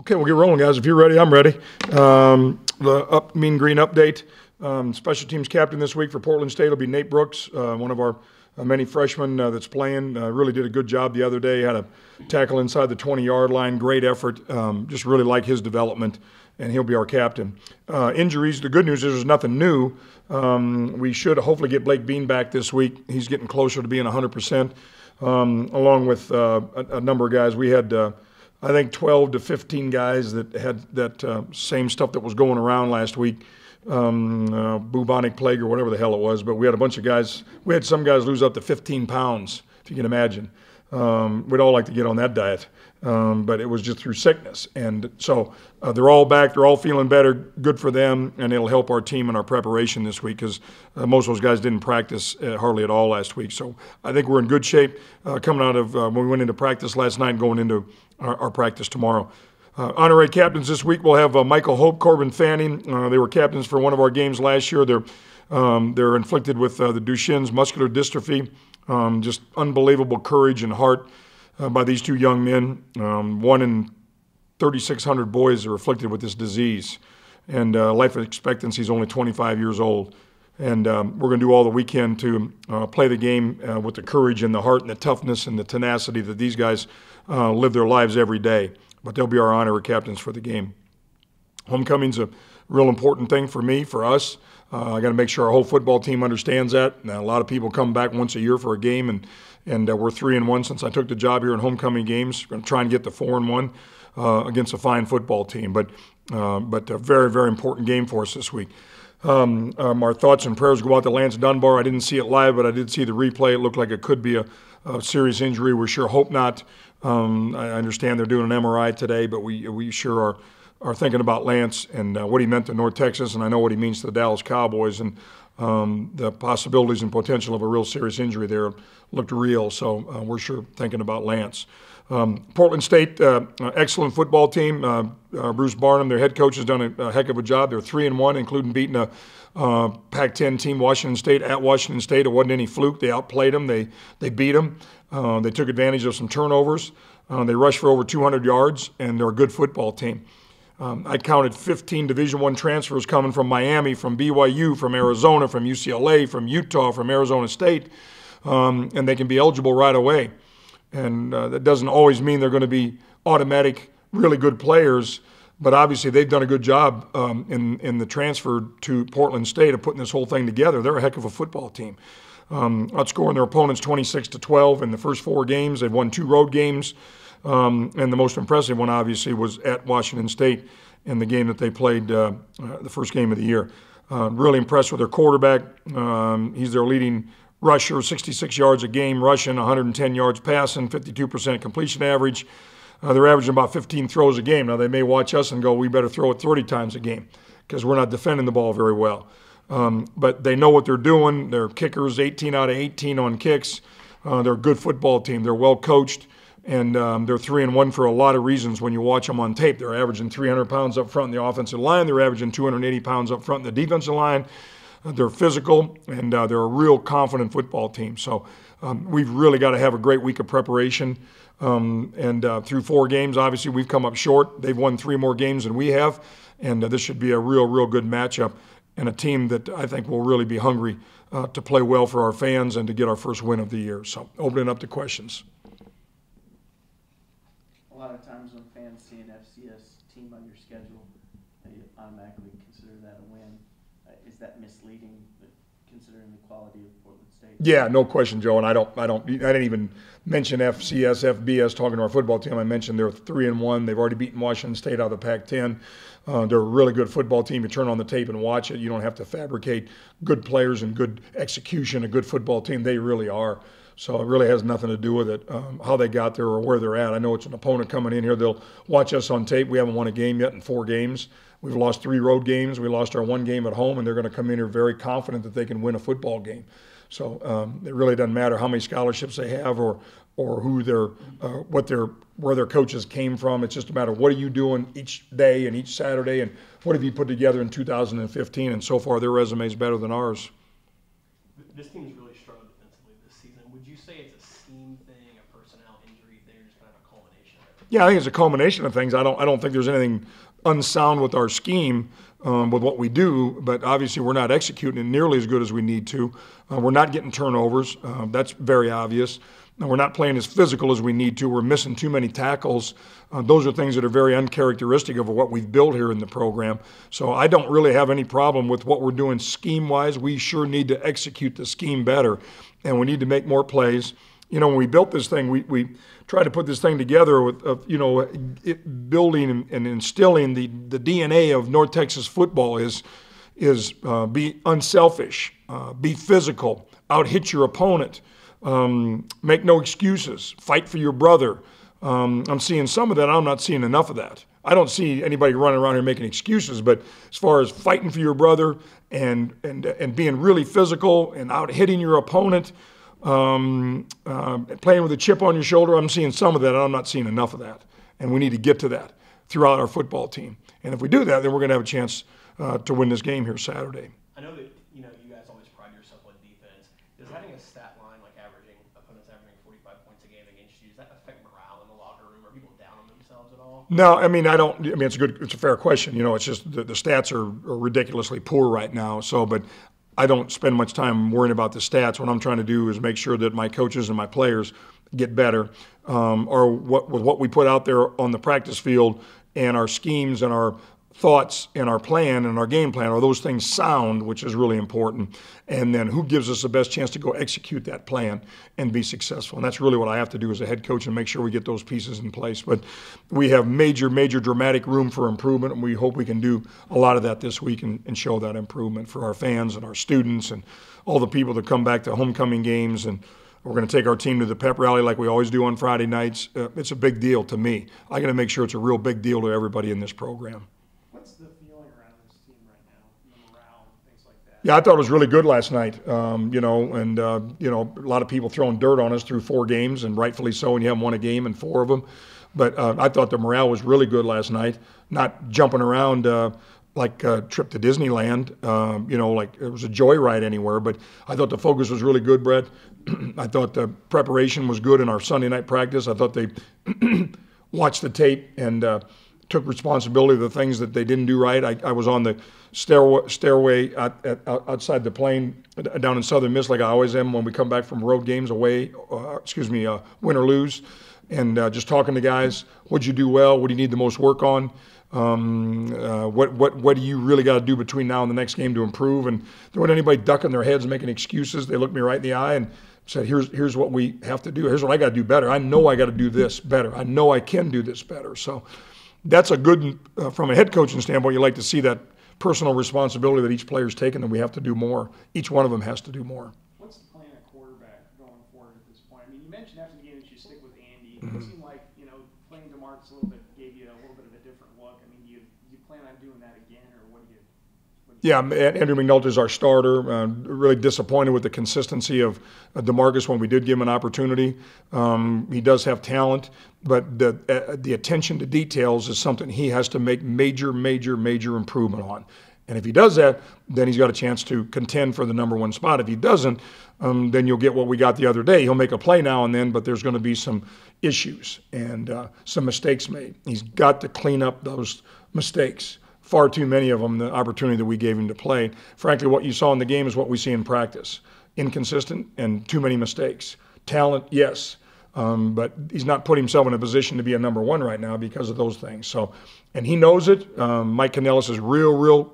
Okay, we'll get rolling, guys. If you're ready, I'm ready. The Mean Green update. Special teams captain this week for Portland State will be Nate Brooks, one of our many freshmen that's playing. Really did a good job the other day. Had a tackle inside the 20-yard line. Great effort. Just really like his development, and he'll be our captain. Injuries, the good news is there's nothing new. We should hopefully get Blake Bean back this week. He's getting closer to being 100%, along with a number of guys. We had I think 12 to 15 guys that had that same stuff that was going around last week, bubonic plague or whatever the hell it was. But we had a bunch of guys. We had some guys lose up to 15 pounds, if you can imagine. We'd all like to get on that diet, but it was just through sickness. And so they're all back. They're all feeling better. Good for them, and it'll help our team in our preparation this week because most of those guys didn't practice hardly at all last week. So I think we're in good shape coming out of when we went into practice last night and going into our practice tomorrow. Honorary captains this week, we'll have Michael Hope, Corbin Fanning. They were captains for one of our games last year. They're inflicted with the Duchenne's muscular dystrophy. Just unbelievable courage and heart by these two young men. 1 in 3,600 boys are afflicted with this disease, and life expectancy is only 25 years old. And we're going to do all that we can to play the game with the courage and the heart and the toughness and the tenacity that these guys live their lives every day. But they'll be our honorary captains for the game. Homecoming's a real important thing for me, for us. I got to make sure our whole football team understands that. Now, a lot of people come back once a year for a game, and we're 3-1 since I took the job here in homecoming games. We're going to try and get to 4-1 against a fine football team. But a very, very important game for us this week. Our thoughts and prayers go out to Lance Dunbar. I didn't see it live, but I did see the replay. It looked like it could be a serious injury. We sure hope not. I understand they're doing an MRI today, but we sure are thinking about Lance and what he meant to North Texas, and I know what he means to the Dallas Cowboys, and the possibilities and potential of a real serious injury there looked real. So we're sure thinking about Lance. Portland State, excellent football team. Bruce Barnum, their head coach, has done a heck of a job. They're 3-1, including beating a Pac-10 team, Washington State, at Washington State. It wasn't any fluke. They outplayed them. They beat them. They took advantage of some turnovers. They rushed for over 200 yards, and they're a good football team. I counted 15 Division I transfers coming from Miami, from BYU, from Arizona, from UCLA, from Utah, from Arizona State, and they can be eligible right away. And that doesn't always mean they're going to be automatic, really good players, but obviously they've done a good job in the transfer to Portland State of putting this whole thing together. They're a heck of a football team. Outscoring their opponents 26-12 in the first 4 games. They've won 2 road games, and the most impressive one obviously was at Washington State in the game that they played, the first game of the year. Really impressed with their quarterback. He's their leading rusher, 66 yards a game rushing, 110 yards passing, 52% completion average. They're averaging about 15 throws a game. Now, they may watch us and go, we better throw it 30 times a game because we're not defending the ball very well. But they know what they're doing. They're kickers, 18 out of 18 on kicks. They're a good football team. They're well coached, and they're 3-1 for a lot of reasons when you watch them on tape. They're averaging 300 pounds up front in the offensive line. They're averaging 280 pounds up front in the defensive line. They're physical, and they're a real confident football team. So we've really got to have a great week of preparation. Through 4 games, obviously, we've come up short. They've won 3 more games than we have, and this should be a real good matchup and a team that I think will really be hungry to play well for our fans and to get our first win of the year. So opening up to questions. A lot of times when fans see an FCS team on your schedule, they automatically consider that a win. Is that misleading, considering the quality of Portland State? Yeah, no question, Joe. And I didn't even mention FCS, FBS talking to our football team. I mentioned they're 3-1. They've already beaten Washington State out of the Pac-10. They're a really good football team. You turn on the tape and watch it. You don't have to fabricate good players and good execution, a good football team. They really are. So it really has nothing to do with it, how they got there or where they're at. I know it's an opponent coming in here. They'll watch us on tape. We haven't won a game yet in 4 games. We've lost 3 road games. We lost our 1 game at home, and they're going to come in here very confident that they can win a football game. So it really doesn't matter how many scholarships they have or who where their coaches came from. It's just a matter of what are you doing each day and each Saturday, and what have you put together in 2015. And so far, their resume is better than ours. This team's really struggled defensively this season. Would you say it's a scheme thing, a personnel injury thing, or just kind of a culmination of Yeah, I think it's a culmination of things. I don't think there's anything unsound with our scheme, with what we do, but obviously we're not executing it nearly as good as we need to. We're not getting turnovers. That's very obvious. And we're not playing as physical as we need to. We're missing too many tackles. Those are things that are very uncharacteristic of what we've built here in the program. So I don't really have any problem with what we're doing scheme-wise. We sure need to execute the scheme better, and we need to make more plays. You know, when we built this thing, we tried to put this thing together with, building and instilling the DNA of North Texas football is be unselfish, be physical, out-hit your opponent, make no excuses, fight for your brother. I'm seeing some of that. I'm not seeing enough of that. I don't see anybody running around here making excuses, but as far as fighting for your brother and being really physical and out-hitting your opponent, playing with a chip on your shoulder, I'm seeing some of that, and I'm not seeing enough of that. And we need to get to that throughout our football team. And if we do that, then we're going to have a chance to win this game here Saturday. I know that you guys always pride yourself on defense. Does having a stat line like opponents averaging 45 points a game against you, does that affect morale in the locker room? Are people down on themselves at all? No, I mean it's a fair question. It's just the stats are ridiculously poor right now. So, but I don't spend much time worrying about the stats. What I'm trying to do is make sure that my coaches and my players get better, or what we put out there on the practice field and our schemes and our thoughts and our plan and our game plan, are those things sound, which is really important, and then who gives us the best chance to go execute that plan and be successful. And that's really what I have to do as a head coach and make sure we get those pieces in place. But we have major dramatic room for improvement, and we hope we can do a lot of that this week and show that improvement for our fans and our students and all the people that come back to homecoming games. And we're going to take our team to the pep rally like we always do on Friday nights. It's a big deal to me. I got to make sure it's a real big deal to everybody in this program. What's the feeling around this team right now, the morale and things like that? Yeah, I thought it was really good last night. A lot of people throwing dirt on us through 4 games, and rightfully so, and you haven't won a game in 4 of them. But I thought the morale was really good last night, not jumping around like a trip to Disneyland, like it was a joyride anywhere. But I thought the focus was really good, Brett. I thought the preparation was good in our Sunday night practice. I thought they watched the tape and took responsibility of the things that they didn't do right. I was on the stairway outside the plane down in Southern Miss, like I always am when we come back from road games away, win or lose, and just talking to guys. What'd you do well? What do you need the most work on? What do you really got to do between now and the next game to improve? And there wasn't anybody ducking their heads and making excuses. They looked me right in the eye and said, here's what we have to do. Here's what I got to do better. I know I got to do this better. I know I can do this better. So that's a good, from a head coaching standpoint, you like to see that personal responsibility that each player's taken, and we have to do more. Each one of them has to do more. What's the plan at quarterback going forward at this point? I mean, you mentioned after the game that you stick with Andy. Mm-hmm. It seemed like, playing DeMarcus a little bit gave you a little bit of a different look. I mean, do you plan on doing that again, or what do you? Yeah, Andrew McNulty is our starter. Really disappointed with the consistency of DeMarcus when we did give him an opportunity. He does have talent, but the attention to details is something he has to make major improvement on. And if he does that, then he's got a chance to contend for the number 1 spot. If he doesn't, then you'll get what we got the other day. He'll make a play now and then, but there's going to be some issues and some mistakes made. He's got to clean up those mistakes. Far too many of them, the opportunity that we gave him to play. Frankly, what you saw in the game is what we see in practice. Inconsistent and too many mistakes. Talent, yes, but he's not put himself in a position to be a number 1 right now because of those things. So, and he knows it. Mike Canellis is real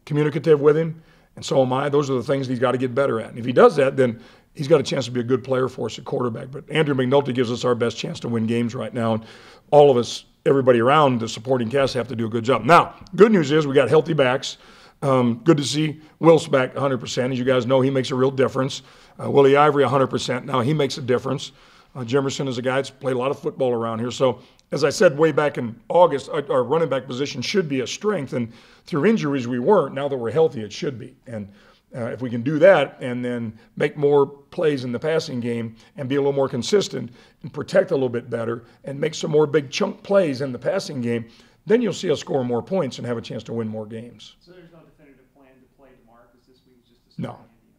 communicative with him, and so am I. Those are the things he's got to get better at. And if he does that, then he's got a chance to be a good player for us at quarterback. But Andrew McNulty gives us our best chance to win games right now, and all of us, everybody around the supporting cast, have to do a good job. Now, good news is we got healthy backs. Good to see Will's back 100%. As you guys know, he makes a real difference. Willie Ivory 100%. Now he makes a difference. Jimerson is a guy that's played a lot of football around here. So, as I said way back in August, our running back position should be a strength. And through injuries, we weren't. Now that we're healthy, it should be. And if we can do that and then make more plays in the passing game and be a little more consistent and protect a little bit better and make some more big chunk plays in the passing game, then you'll see us score more points and have a chance to win more games. So there's no definitive plan to play DeMarcus this week? Just to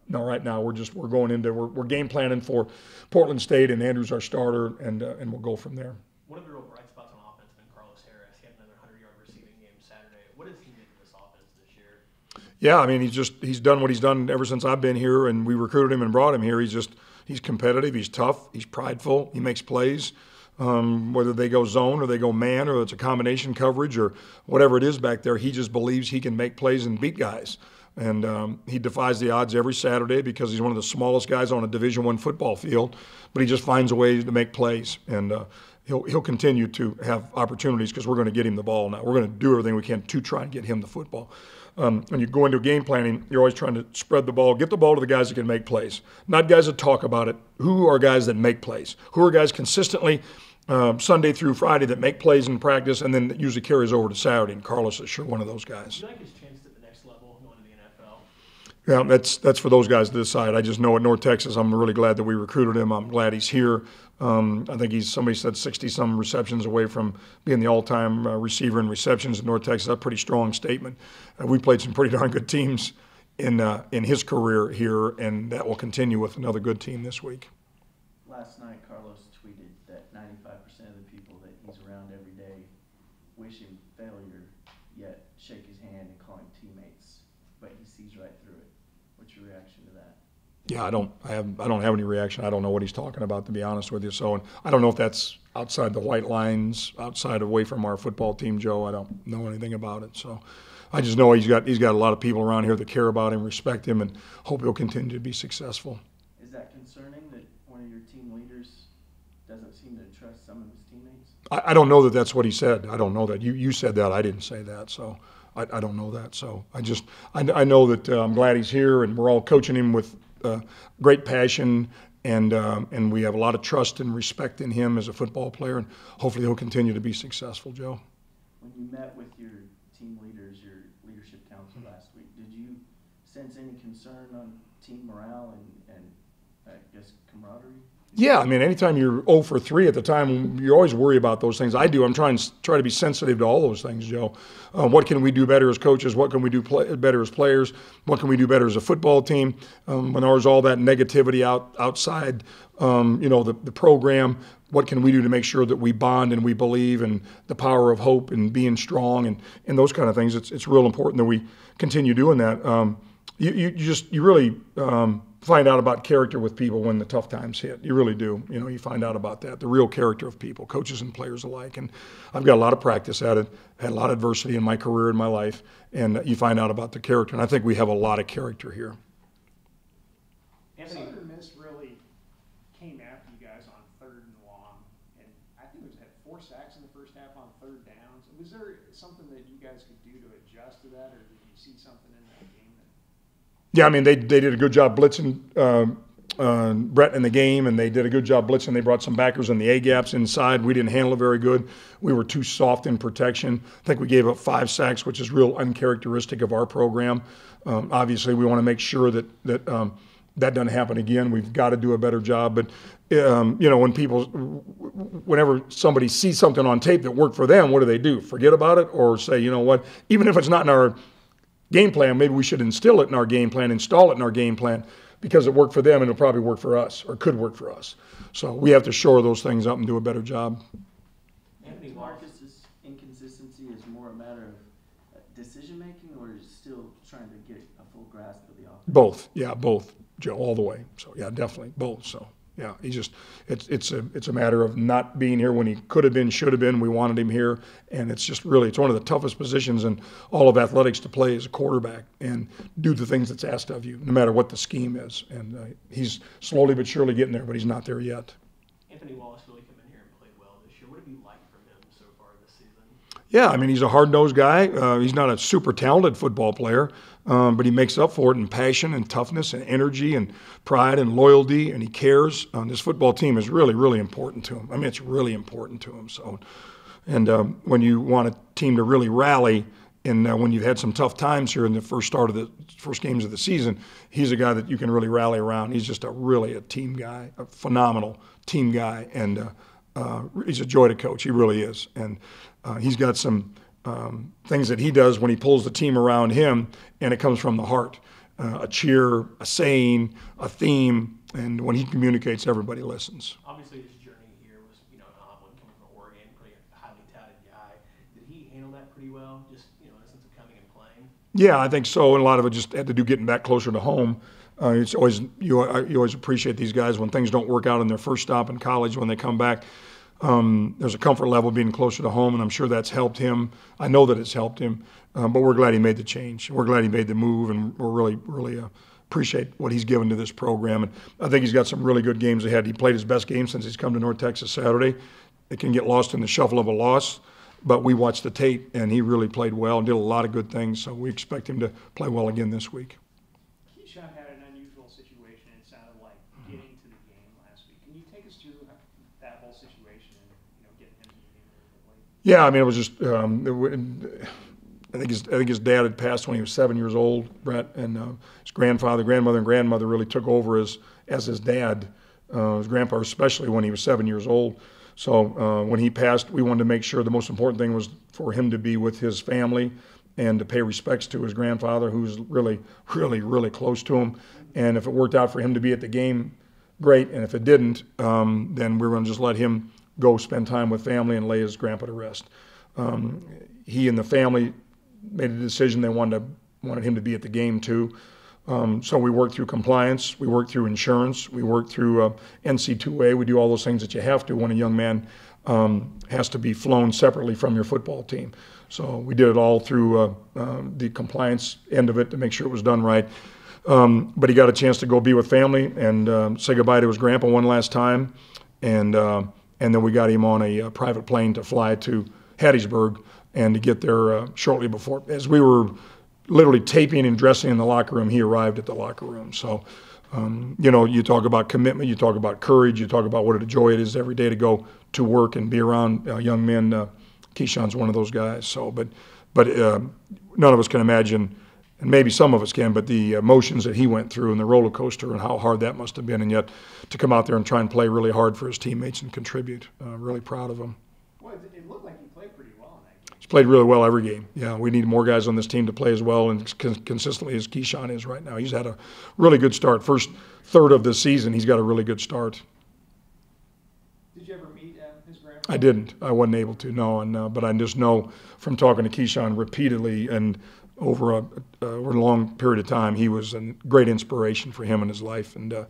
No, right now we're game planning for Portland State, and Andrew's our starter, and we'll go from there. Yeah, I mean, he's done what he's done ever since I've been here, and we recruited him and brought him here. He's competitive, he's tough, he's prideful, he makes plays. Whether they go zone or they go man or it's a combination coverage or whatever it is back there, he just believes he can make plays and beat guys. And he defies the odds every Saturday because he's one of the smallest guys on a Division I football field, but he just finds a way to make plays. And he'll continue to have opportunities because we're going to get him the ball now. We're going to do everything we can to try and get him the football. When you go into game planning, you're always trying to spread the ball, get the ball to the guys that can make plays, not guys that talk about it. Who are guys that make plays? Who are guys consistently Sunday through Friday that make plays in practice and then usually carries over to Saturday? And Carlos is sure one of those guys. Do you like his chance at the next level going to the NFL? Yeah, that's for those guys to decide. I just know at North Texas, I'm really glad that we recruited him. I'm glad he's here. I think somebody said 60-some receptions away from being the all-time receiver in receptions in North Texas. That's a pretty strong statement. We played some pretty darn good teams in his career here, and that will continue with another good team this week. Last night, Carlos tweeted that 95% of the people that he's around every day wish him failure, yet shake his hand and call him teammates, but he sees right through it. What's your reaction to that? Yeah, I don't have any reaction. I don't know what he's talking about, to be honest with you. So, and I don't know if that's outside the white lines, outside away from our football team, Joe. I don't know anything about it. So, I just know he's got a lot of people around here that care about him, respect him, and hope he'll continue to be successful. Is that concerning that one of your team leaders doesn't seem to trust some of his teammates? I don't know that that's what he said. I don't know that. You said that. I didn't say that. So I don't know that. So I know that I'm glad he's here, and we're all coaching him with great passion, and we have a lot of trust and respect in him as a football player, and hopefully he'll continue to be successul, Joe. When you met with your team leaders, your leadership council last week, did you sense any concern on team morale and I guess camaraderie? Yeah, I mean, anytime you're 0 for 3 at the time, you always worry about those things. I do. I'm trying to be sensitive to all those things, Joe. What can we do better as coaches? What can we do better as players? What can we do better as a football team? When there's all that negativity outside, the program, what can we do to make sure that we bond and we believe in the power of hope and being strong and those kind of things? It's real important that we continue doing that. You really find out about character with people when the tough times hit. You really do. You find out about that, the real character of people, coaches and players alike. And I've got a lot of practice at it, had a lot of adversity in my career, in my life, and you find out about the character. And I think we have a lot of character here. Anthony, Southern Miss really came after you guys on 3rd and long, and I think it had 4 sacks in the first half on 3rd downs. Was there something that you guys could do to adjust to that, or did you see something in that game that? Yeah, I mean, they did a good job blitzing Brett in the game, and they did a good job blitzing. They brought some backers in the A-gaps inside. We didn't handle it very good. We were too soft in protection. I think we gave up 5 sacks, which is real uncharacteristic of our program. Obviously, we want to make sure that doesn't happen again. We've got to do a better job. But, whenever somebody sees something on tape that worked for them, what do? Forget about it, or say, you know what, even if it's not in our game plan, maybe we should instill it in our game plan, install it in our game plan, because it worked for them and it'll probably work for us, or could work for us. So we have to shore those things up and do a better job. Anthony Marcus's inconsistency is more a matter of decision-making, or is still trying to get a full grasp of the offense? Both. Yeah, both, Joe, all the way. So, yeah, definitely, both. So, yeah, it's a matter of not being here when he could have been, should have been. We wanted him here, and it's one of the toughest positions in all of athletics to play as a quarterback and do the things that's asked of you, no matter what the scheme is. And he's slowly but surely getting there, but he's not there yet. Anthony Wallace really came in here and played well this year. What have you liked from him so far this season? Yeah, I mean, he's a hard-nosed guy. He's not a super talented football player, but he makes up for it in passion and toughness and energy and pride and loyalty, and he cares. This football team is really, really important to him. I mean, it's really important to him. So, and when you want a team to really rally, and when you've had some tough times here in the first games of the season, he's a guy that you can really rally around. He's just really a team guy, a phenomenal team guy, and he's a joy to coach. He really is. And he's got some things that he does when he pulls the team around him, and it comes from the heart. A cheer, a saying, a theme, and when he communicates, everybody listens. Obviously, his journey here was, an odd one, coming from Oregon, pretty highly touted guy. Did he handle that pretty well, just, in a sense of coming and playing? Yeah, I think so, and a lot of it just had to do getting back closer to home. It's always you always appreciate these guys when things don't work out in their first stop in college. When they come back, there's a comfort level being closer to home, and I'm sure that's helped him. I know that it's helped him, but we're glad he made the change. We're glad he made the move, and we're really appreciate what he's given to this program. And I think he's got some really good games ahead. He played his best game since he's come to North Texas Saturday. It can get lost in the shuffle of a loss, but we watched the tape, and he really played well and did a lot of good things, so we expect him to play well again this week. Keyshawn had an unusual situation, it sounded like, getting to the game last week. Can you take us through that whole situation and getting him to the game a little bit late? Yeah, I mean, it was just I think his dad had passed when he was 7 years old, Brett, and his grandmother and grandmother really took over as his dad, his grandpa, especially when he was 7 years old. So when he passed, we wanted to make sure the most important thing was for him to be with his family and to pay respects to his grandfather, who's really close to him. And if it worked out for him to be at the game, great. And if it didn't, then we're going to just let him go spend time with family and lay his grandpa to rest. He and the family made a decision they wanted him to be at the game too. So we worked through compliance, we worked through insurance, we worked through NC2A. We do all those things that you have to when a young man has to be flown separately from your football team. So we did it all through the compliance end of it to make sure it was done right. But he got a chance to go be with family and say goodbye to his grandpa one last time. And then we got him on a private plane to fly to Hattiesburg and to get there shortly before. As we were literally taping and dressing in the locker room, he arrived at the locker room. So, you talk about commitment, you talk about courage, you talk about what a joy it is every day to go to work and be around young men. Keyshawn's one of those guys. So, but none of us can imagine, and maybe some of us can, but the emotions that he went through and the roller coaster and how hard that must have been, and yet to come out there and try and play really hard for his teammates and contribute. Really proud of him. Well, it looked like he played pretty well in that game. He's played really well every game. Yeah, we need more guys on this team to play as well and consistently as Keyshawn is right now. He's had a really good start. First third of the season, he's got a really good start. Did you ever meet his grandfather? I didn't. I wasn't able to, no. But I just know from talking to Keyshawn repeatedly and over a long period of time, he was a great inspiration for him in his life. And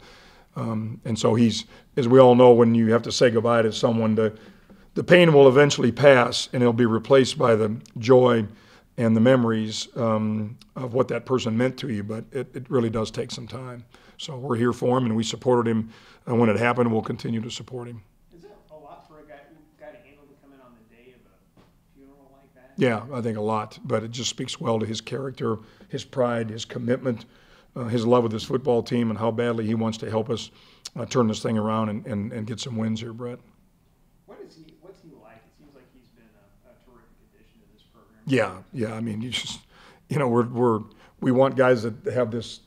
so he's, as we all know, when you have to say goodbye to someone, the pain will eventually pass, and it'll be replaced by the joy and the memories of what that person meant to you. But it really does take some time. So we're here for him, and we supported him when it happened. We'll continue to support him. Is it a lot for a guy to handle to come in on the day of a funeral like that? Yeah, I think a lot. But it just speaks well to his character, his pride, his commitment, his love of this football team, and how badly he wants to help us turn this thing around and get some wins here, Brett. What's he like? It seems like he's been a terrific addition to this program. Yeah. I mean, we want guys that have this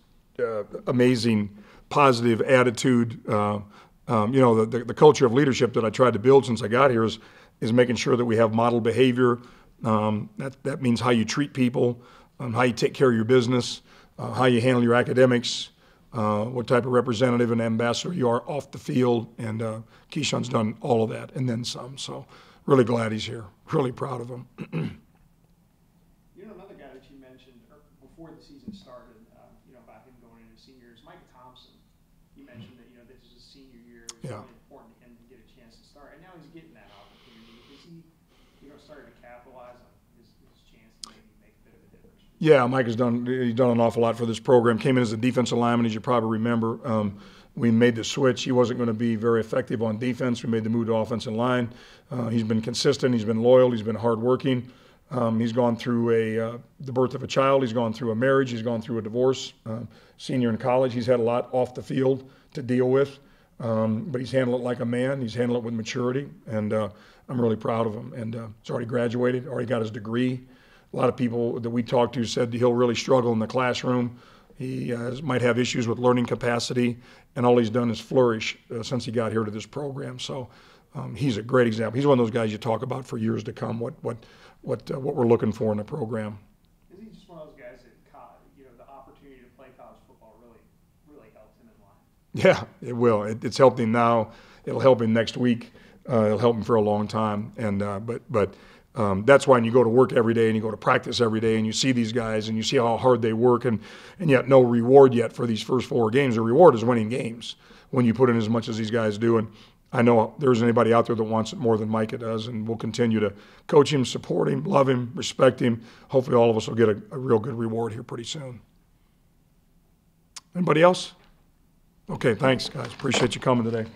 amazing, positive attitude. The culture of leadership that I tried to build since I got here is making sure that we have model behavior. That means how you treat people, how you take care of your business, how you handle your academics, what type of representative and ambassador you are off the field. And Keyshawn's done all of that and then some. So really glad he's here. Really proud of him. Another guy that you mentioned before the season started, about him going into senior year is Mike Thompson. You mentioned that, this is his senior year. It was really important to him to get a chance to start. And now he's getting that opportunity. Is he, starting to capitalize on his chance to maybe make a bit of a difference? Yeah, Mike he's done an awful lot for this program. Came in as a defensive lineman, as you probably remember. We made the switch. He wasn't going to be very effective on defense. We made the move to offensive line. He's been consistent. He's been loyal. He's been hardworking. He's gone through the birth of a child. He's gone through a marriage. He's gone through a divorce. Senior in college, he's had a lot off the field to deal with. But he's handled it like a man. He's handled it with maturity. And I'm really proud of him. And he's already graduated, already got his degree. A lot of people that we talked to said he'll really struggle in the classroom. He might have issues with learning capacity, and all he's done is flourish since he got here to this program. So he's a great example. He's one of those guys you talk about for years to come. What we're looking for in the program. Is he just one of those guys that the opportunity to play college football really helped him in life? Yeah, it will. It's helped him now. It'll help him next week. It'll help him for a long time. And but That's why when you go to work every day and you go to practice every day and you see these guys and you see how hard they work and yet no reward yet for these first 4 games. The reward is winning games when you put in as much as these guys do. And I know there isn't anybody out there that wants it more than Micah does, and we'll continue to coach him, support him, love him, respect him. Hopefully all of us will get a real good reward here pretty soon. Anybody else? Okay, thanks, guys. Appreciate you coming today.